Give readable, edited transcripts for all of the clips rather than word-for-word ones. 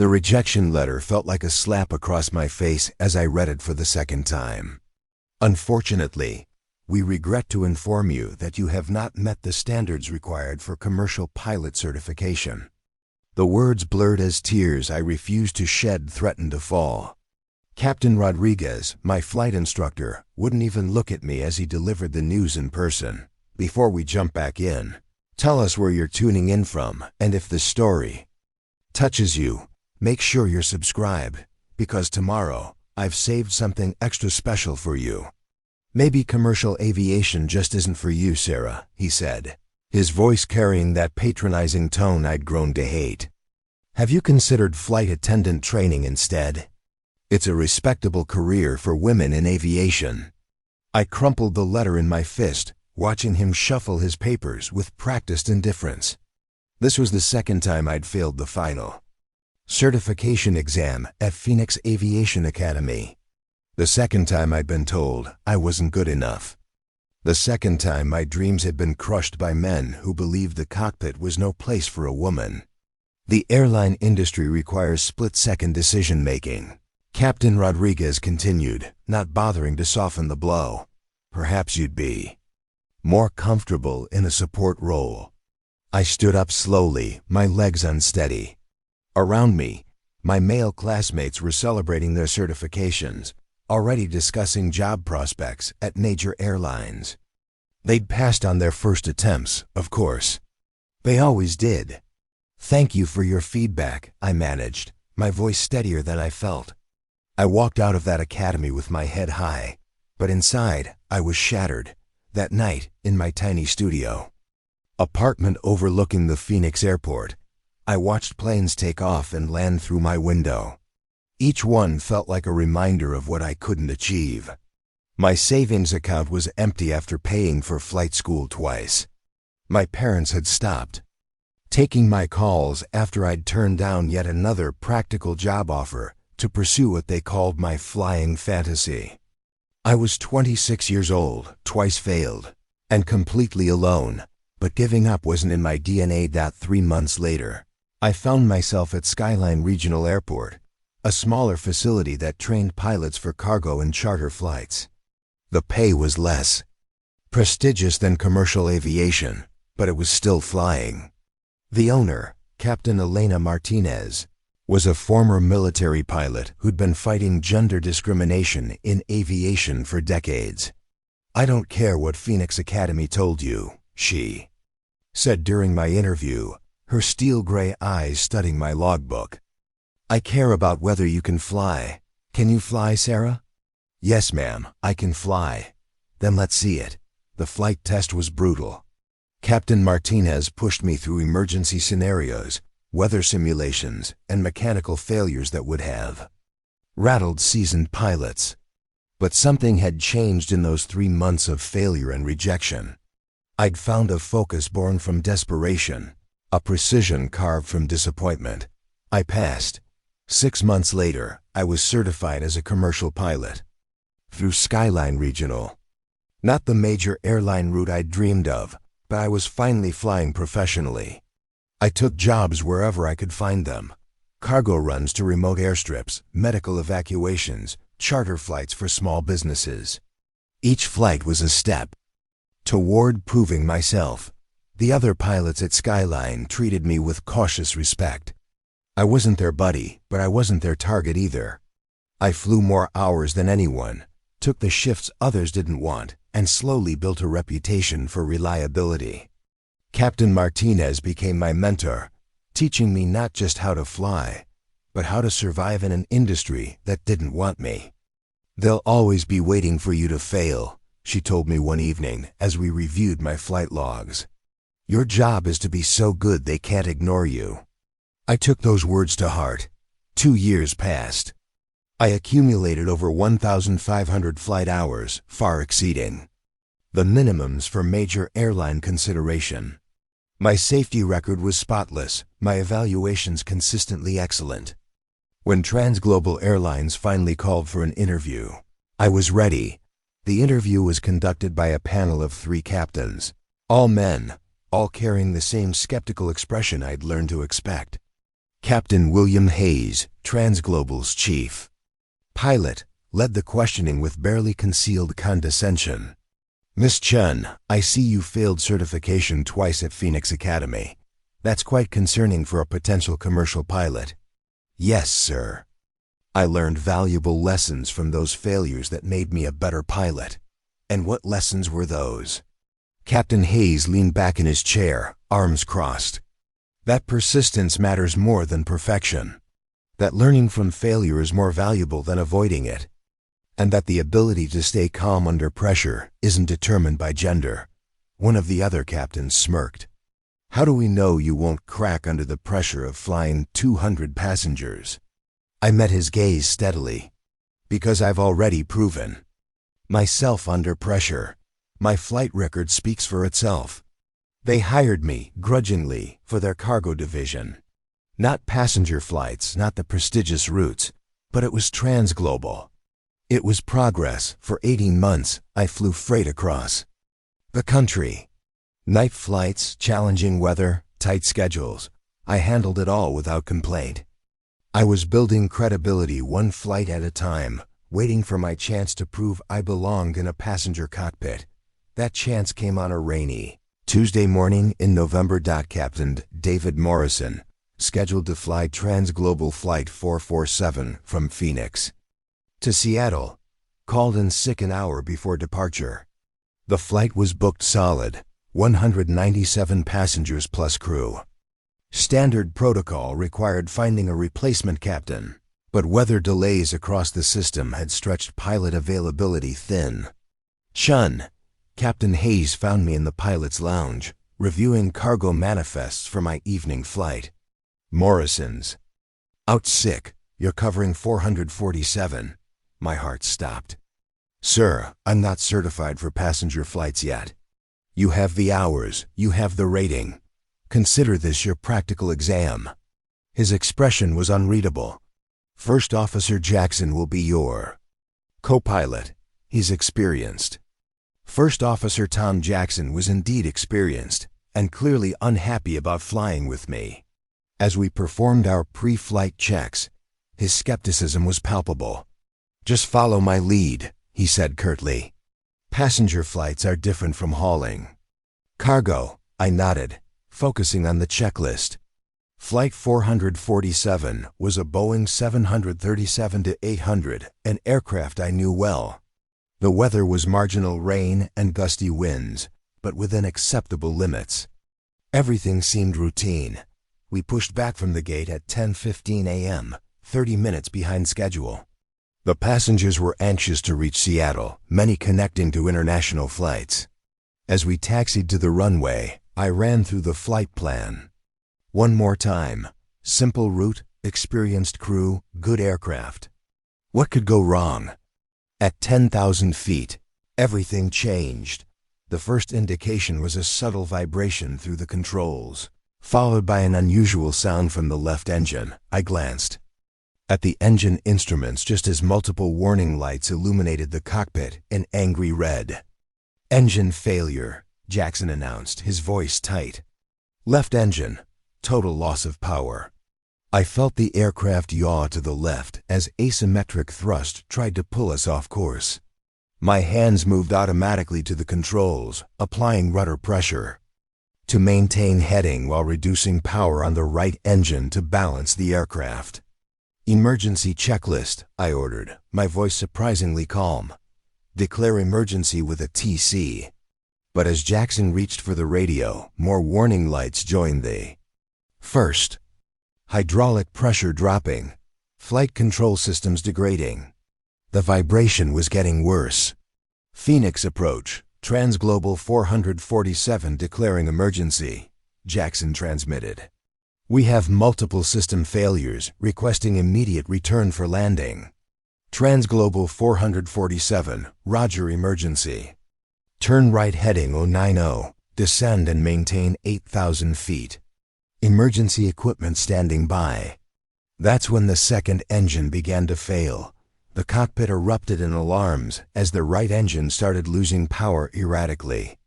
The rejection letter felt like a slap across my face as I read it for the second time. Unfortunately, we regret to inform you that you have not met the standards required for commercial pilot certification. The words blurred as tears I refused to shed threatened to fall. Captain Rodriguez, my flight instructor, wouldn't even look at me as he delivered the news in person. Before we jump back in, tell us where you're tuning in from, and if this story touches you, make sure you're subscribed, because tomorrow, I've saved something extra special for you. Maybe commercial aviation just isn't for you, Sarah, he said, his voice carrying that patronizing tone I'd grown to hate. Have you considered flight attendant training instead? It's a respectable career for women in aviation. I crumpled the letter in my fist, watching him shuffle his papers with practiced indifference. This was the second time I'd failed the final certification exam at Phoenix Aviation Academy. The second time I'd been told I wasn't good enough. The second time my dreams had been crushed by men who believed the cockpit was no place for a woman. The airline industry requires split-second decision-making. Captain Rodriguez continued, not bothering to soften the blow. Perhaps you'd be more comfortable in a support role. I stood up slowly, my legs unsteady. Around me, my male classmates were celebrating their certifications, already discussing job prospects at major airlines. They'd passed on their first attempts, of course. They always did. Thank you for your feedback, I managed, my voice steadier than I felt. I walked out of that academy with my head high, but inside, I was shattered. That night, in my tiny studio apartment overlooking the Phoenix airport, I watched planes take off and land through my window. Each one felt like a reminder of what I couldn't achieve. My savings account was empty after paying for flight school twice. My parents had stopped taking my calls after I'd turned down yet another practical job offer to pursue what they called my flying fantasy. I was 26 years old, twice failed, and completely alone, but giving up wasn't in my DNA. 3 months later, I found myself at Skyline Regional Airport, a smaller facility that trained pilots for cargo and charter flights. The pay was less prestigious than commercial aviation, but it was still flying. The owner, Captain Elena Martinez, was a former military pilot who'd been fighting gender discrimination in aviation for decades. I don't care what Phoenix Academy told you, she said during my interview, her steel gray eyes studying my logbook. I care about whether you can fly. Can you fly, Sarah? Yes, ma'am, I can fly. Then let's see it. The flight test was brutal. Captain Martinez pushed me through emergency scenarios, weather simulations, and mechanical failures that would have rattled seasoned pilots. But something had changed in those 3 months of failure and rejection. I'd found a focus born from desperation, a precision carved from disappointment. I passed. 6 months later, I was certified as a commercial pilot through Skyline Regional. Not the major airline route I'd dreamed of, but I was finally flying professionally. I took jobs wherever I could find them. Cargo runs to remote airstrips, medical evacuations, charter flights for small businesses. Each flight was a step toward proving myself. The other pilots at Skyline treated me with cautious respect. I wasn't their buddy, but I wasn't their target either. I flew more hours than anyone, took the shifts others didn't want, and slowly built a reputation for reliability. Captain Martinez became my mentor, teaching me not just how to fly, but how to survive in an industry that didn't want me. They'll always be waiting for you to fail, she told me one evening as we reviewed my flight logs. Your job is to be so good they can't ignore you. I took those words to heart. 2 years passed. I accumulated over 1,500 flight hours, far exceeding the minimums for major airline consideration. My safety record was spotless, my evaluations consistently excellent. When TransGlobal Airlines finally called for an interview, I was ready. The interview was conducted by a panel of 3 captains, all men, all carrying the same skeptical expression I'd learned to expect. Captain William Hayes, TransGlobal's chief pilot, led the questioning with barely concealed condescension. "Miss Chun, I see you failed certification twice at Phoenix Academy. That's quite concerning for a potential commercial pilot." "Yes, sir. I learned valuable lessons from those failures that made me a better pilot." "And what lessons were those?" Captain Hayes leaned back in his chair, arms crossed. "That persistence matters more than perfection. That learning from failure is more valuable than avoiding it. And that the ability to stay calm under pressure isn't determined by gender." One of the other captains smirked. "How do we know you won't crack under the pressure of flying 200 passengers?" I met his gaze steadily. "Because I've already proven myself under pressure. My flight record speaks for itself. They hired me, grudgingly, for their cargo division. Not passenger flights, not the prestigious routes, but it was TransGlobal. It was progress. For 18 months, I flew freight across the country. Night flights, challenging weather, tight schedules. I handled it all without complaint. I was building credibility one flight at a time, waiting for my chance to prove I belonged in a passenger cockpit. That chance came on a rainy Tuesday morning in November. Captain David Morrison, scheduled to fly TransGlobal Flight 447 from Phoenix to Seattle, called in sick an hour before departure. The flight was booked solid, 197 passengers plus crew. Standard protocol required finding a replacement captain, but weather delays across the system had stretched pilot availability thin. "Chun," Captain Hayes found me in the pilot's lounge, reviewing cargo manifests for my evening flight. "Morrison's out sick. You're covering 447. My heart stopped. "Sir, I'm not certified for passenger flights yet." "You have the hours. You have the rating. Consider this your practical exam." His expression was unreadable. "First Officer Jackson will be your co-pilot. He's experienced." First Officer Tom Jackson was indeed experienced, and clearly unhappy about flying with me. As we performed our pre-flight checks, his skepticism was palpable. "Just follow my lead," he said curtly. "Passenger flights are different from hauling." "Cargo," I nodded, focusing on the checklist. Flight 447 was a Boeing 737-800, an aircraft I knew well. The weather was marginal rain and gusty winds, but within acceptable limits. Everything seemed routine. We pushed back from the gate at 10:15 a.m., 30 minutes behind schedule. The passengers were anxious to reach Seattle, many connecting to international flights. As we taxied to the runway, I ran through the flight plan. One more time. Simple route, experienced crew, good aircraft. What could go wrong? At 10,000 feet, everything changed. The first indication was a subtle vibration through the controls, followed by an unusual sound from the left engine. I glanced at the engine instruments just as multiple warning lights illuminated the cockpit in angry red. "Engine failure," Jackson announced, his voice tight. "Left engine, total loss of power." I felt the aircraft yaw to the left as asymmetric thrust tried to pull us off course. My hands moved automatically to the controls, applying rudder pressure to maintain heading while reducing power on the right engine to balance the aircraft. "Emergency checklist," I ordered, my voice surprisingly calm. "Declare emergency with a TC." But as Jackson reached for the radio, more warning lights joined the first. Hydraulic pressure dropping. Flight control systems degrading. The vibration was getting worse. "Phoenix approach. TransGlobal 447 declaring emergency," Jackson transmitted. "We have multiple system failures, requesting immediate return for landing." TransGlobal 447, roger emergency. "Turn right heading 090, descend and maintain 8,000 feet. Emergency equipment standing by." That's when the second engine began to fail. The cockpit erupted in alarms as the right engine started losing power erratically.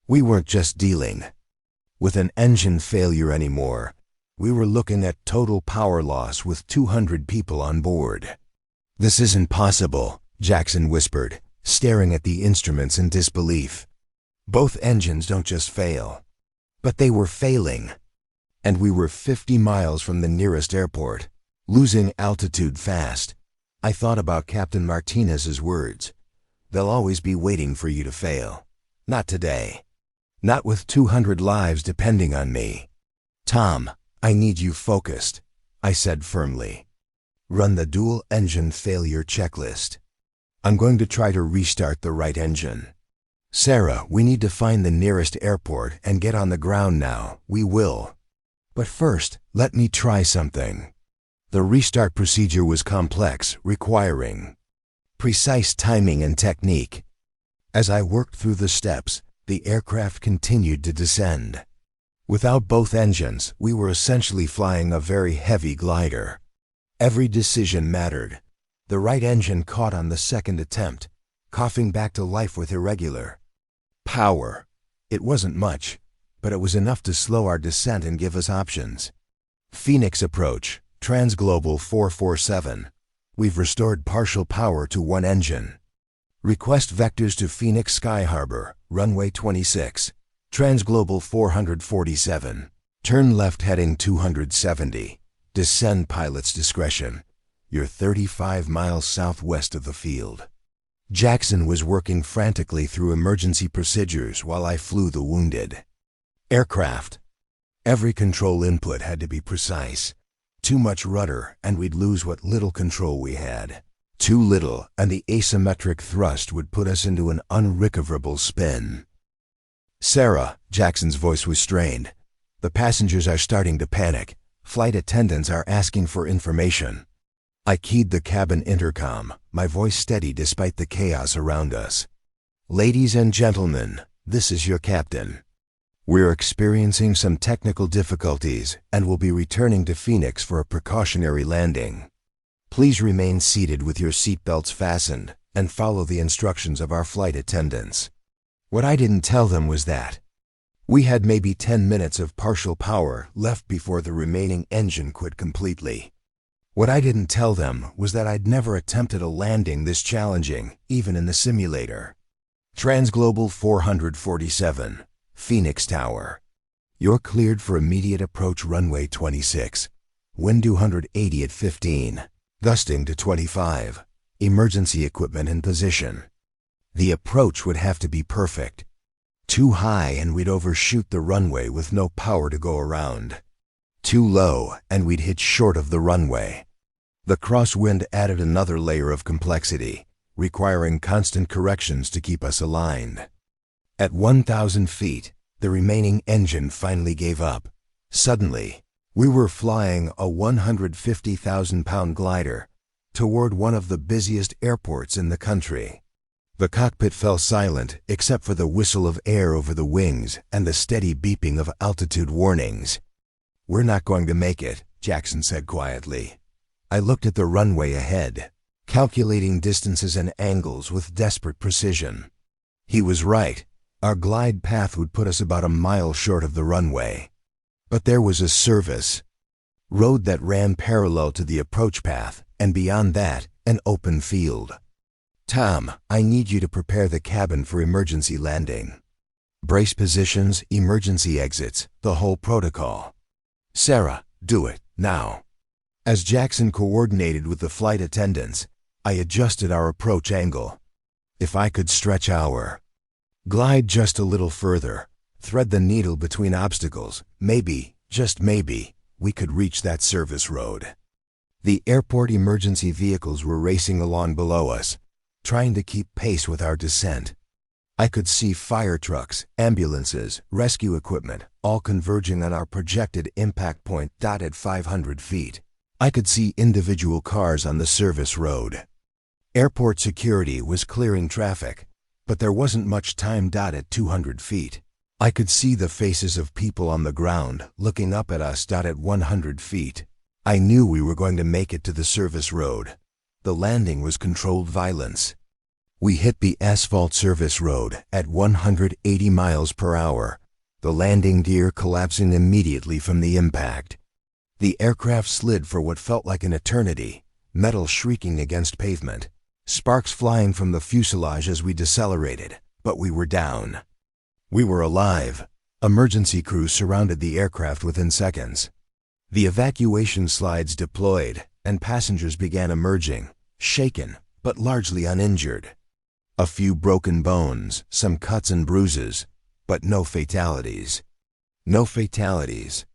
We weren't just dealing with an engine failure anymore. We were looking at total power loss with 200 people on board. "This isn't possible," Jackson whispered, staring at the instruments in disbelief. "Both engines don't just fail." But they were failing. And we were 50 miles from the nearest airport, losing altitude fast. I thought about Captain Martinez's words. "They'll always be waiting for you to fail. Not today. Not with 200 lives depending on me." "Tom, I need you focused," I said firmly. "Run the dual engine failure checklist. I'm going to try to restart the right engine. Sarah, we need to find the nearest airport and get on the ground now. We will. But first, let me try something." The restart procedure was complex, requiring precise timing and technique. As I worked through the steps, the aircraft continued to descend. Without both engines, we were essentially flying a very heavy glider. Every decision mattered. The right engine caught on the second attempt, coughing back to life with irregular power. It wasn't much, but it was enough to slow our descent and give us options. "Phoenix approach, TransGlobal 447. We've restored partial power to one engine. Request vectors to Phoenix Sky Harbor, runway 26. TransGlobal 447. Turn left heading 270. Descend pilot's discretion. You're 35 miles southwest of the field." Jackson was working frantically through emergency procedures while I flew the wounded aircraft. Every control input had to be precise. Too much rudder and we'd lose what little control we had. Too little and the asymmetric thrust would put us into an unrecoverable spin. "Sarah," Jackson's voice was strained. "The passengers are starting to panic. Flight attendants are asking for information." I keyed the cabin intercom, my voice steady despite the chaos around us. "Ladies and gentlemen, this is your captain. We're experiencing some technical difficulties and will be returning to Phoenix for a precautionary landing. Please remain seated with your seatbelts fastened and follow the instructions of our flight attendants." What I didn't tell them was that we had maybe 10 minutes of partial power left before the remaining engine quit completely. What I didn't tell them was that I'd never attempted a landing this challenging, even in the simulator. TransGlobal 447, Phoenix Tower. You're cleared for immediate approach runway 26. Wind 280 at 15, gusting to 25. Emergency equipment in position. The approach would have to be perfect. Too high and we'd overshoot the runway with no power to go around. Too low and we'd hit short of the runway. The crosswind added another layer of complexity, requiring constant corrections to keep us aligned. At 1,000 feet, the remaining engine finally gave up. Suddenly, we were flying a 150,000-pound glider toward one of the busiest airports in the country. The cockpit fell silent except for the whistle of air over the wings and the steady beeping of altitude warnings. "We're not going to make it," Jackson said quietly. I looked at the runway ahead, calculating distances and angles with desperate precision. He was right. Our glide path would put us about a mile short of the runway. But there was a service road that ran parallel to the approach path, and beyond that, an open field. "Tom, I need you to prepare the cabin for emergency landing. Brace positions, emergency exits, the whole protocol. Sarah, do it, now." As Jackson coordinated with the flight attendants, I adjusted our approach angle. If I could stretch our glide just a little further, thread the needle between obstacles, maybe, just maybe, we could reach that service road. The airport emergency vehicles were racing along below us, trying to keep pace with our descent. I could see fire trucks, ambulances, rescue equipment, all converging on our projected impact point at 500 feet. I could see individual cars on the service road. Airport security was clearing traffic, but there wasn't much time at 200 feet. I could see the faces of people on the ground looking up at us at 100 feet. I knew we were going to make it to the service road. The landing was controlled violence. We hit the asphalt service road at 180 miles per hour, the landing gear collapsing immediately from the impact. The aircraft slid for what felt like an eternity, metal shrieking against pavement, sparks flying from the fuselage as we decelerated, but we were down. We were alive. Emergency crews surrounded the aircraft within seconds. The evacuation slides deployed, and passengers began emerging, shaken, but largely uninjured. A few broken bones, some cuts and bruises, but no fatalities. No fatalities.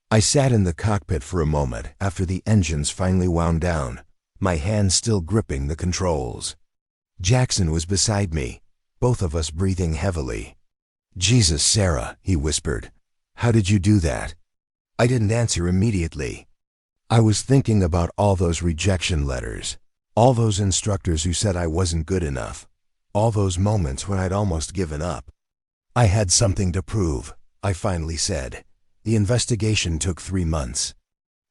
I sat in the cockpit for a moment after the engines finally wound down, my hands still gripping the controls. Jackson was beside me, both of us breathing heavily. "Jesus, Sarah," he whispered. "How did you do that?" I didn't answer immediately. I was thinking about all those rejection letters, all those instructors who said I wasn't good enough, all those moments when I'd almost given up. "I had something to prove," I finally said. "The investigation took 3 months.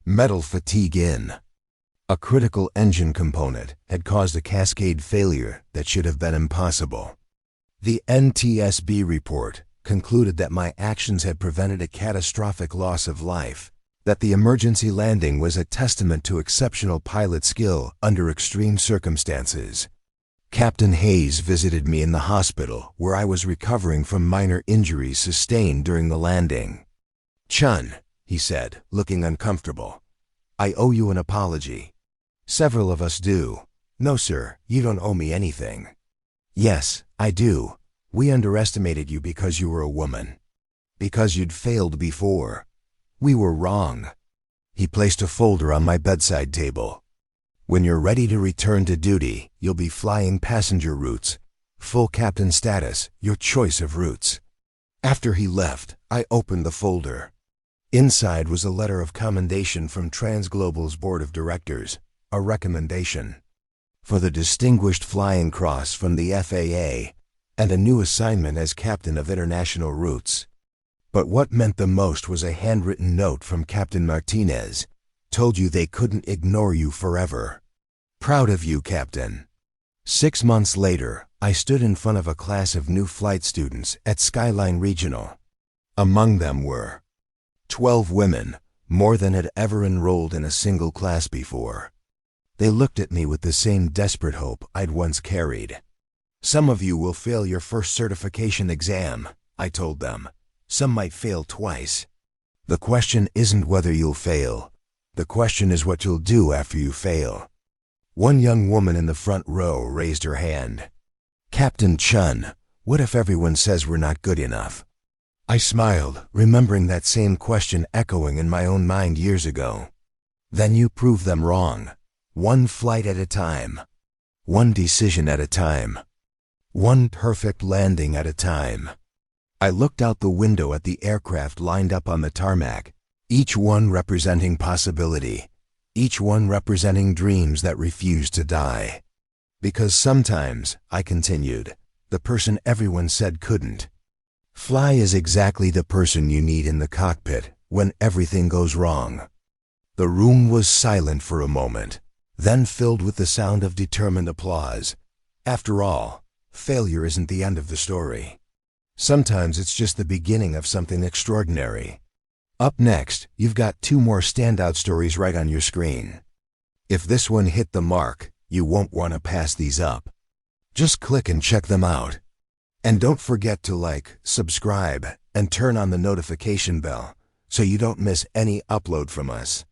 Metal fatigue in. A critical engine component had caused a cascade failure that should have been impossible. The NTSB report concluded that my actions had prevented a catastrophic loss of life, that the emergency landing was a testament to exceptional pilot skill under extreme circumstances. Captain Hayes visited me in the hospital where I was recovering from minor injuries sustained during the landing. "Chun," he said, looking uncomfortable, "I owe you an apology." "Several of us do." "No, sir, you don't owe me anything." "Yes, I do. We underestimated you because you were a woman. Because you'd failed before. We were wrong." He placed a folder on my bedside table. "When you're ready to return to duty, you'll be flying passenger routes. Full captain status, your choice of routes." After he left, I opened the folder. Inside was a letter of commendation from TransGlobal's board of directors, a recommendation for the Distinguished Flying Cross from the FAA, and a new assignment as captain of international routes. But what meant the most was a handwritten note from Captain Martinez. "Told you they couldn't ignore you forever. Proud of you, Captain." 6 months later, I stood in front of a class of new flight students at Skyline Regional. Among them were 12 women, more than had ever enrolled in a single class before. They looked at me with the same desperate hope I'd once carried. "Some of you will fail your first certification exam," I told them. "Some might fail twice. The question isn't whether you'll fail. The question is what you'll do after you fail." One young woman in the front row raised her hand. "Captain Chun, what if everyone says we're not good enough?" I smiled, remembering that same question echoing in my own mind years ago. "Then you prove them wrong. One flight at a time. One decision at a time. One perfect landing at a time." I looked out the window at the aircraft lined up on the tarmac, each one representing possibility, each one representing dreams that refused to die. Because sometimes, I continued, the person everyone said couldn't fly is exactly the person you need in the cockpit when everything goes wrong. The room was silent for a moment, then filled with the sound of determined applause. After all, failure isn't the end of the story. Sometimes it's just the beginning of something extraordinary. Up next, you've got 2 more standout stories right on your screen. If this one hit the mark, you won't want to pass these up. Just click and check them out. And don't forget to like, subscribe, and turn on the notification bell so you don't miss any upload from us.